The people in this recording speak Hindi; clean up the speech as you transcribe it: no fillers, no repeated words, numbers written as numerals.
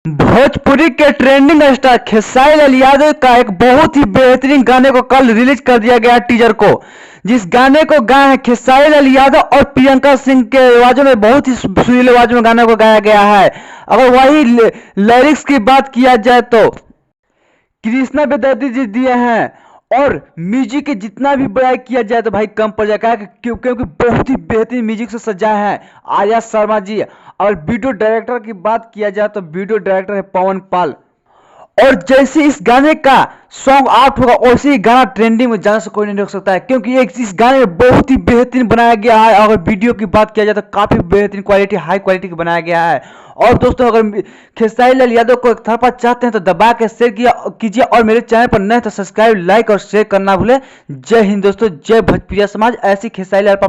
भोजपुरी के ट्रेंडिंग स्टार खेसारी लाल यादव का एक बहुत ही बेहतरीन गाने को कल रिलीज कर दिया गया टीजर को। जिस गाने को गाए हैं खेसारी लाल यादव और प्रियंका सिंह के आवाजों में, बहुत ही सुरीली आवाज में गाने को गाया गया है। अगर वही लिरिक्स की बात किया जाए तो कृष्णा बेदर्दी जी दिए हैं, और म्यूजिक के जितना भी बड़ाई किया जाए तो भाई कम पड़ जाएगा, क्योंकि बहुत ही बेहतरीन म्यूजिक से सजाया है आर्या शर्मा जी। और वीडियो डायरेक्टर की बात किया जाए तो वीडियो डायरेक्टर है पवन पाल। और जैसे इस गाने का सॉन्ग आउट होगा वैसे ही गाना ट्रेंडिंग में जाने से कोई नहीं रोक सकता है, क्योंकि एक इस गाने में बहुत ही बेहतरीन बनाया गया है। अगर वीडियो की बात किया जाए तो काफी बेहतरीन क्वालिटी, हाई क्वालिटी की बनाया गया है। और दोस्तों, अगर खेसारी लाल यादव को एक थप्पड़ चाहते हैं तो दबा के शेयर किया कीजिए, और मेरे चैनल पर नए तो सब्सक्राइब, लाइक और शेयर करना भूले। जय हिंद दोस्तों, जय भोजपुरिया समाज। ऐसी खेसारी लाल पर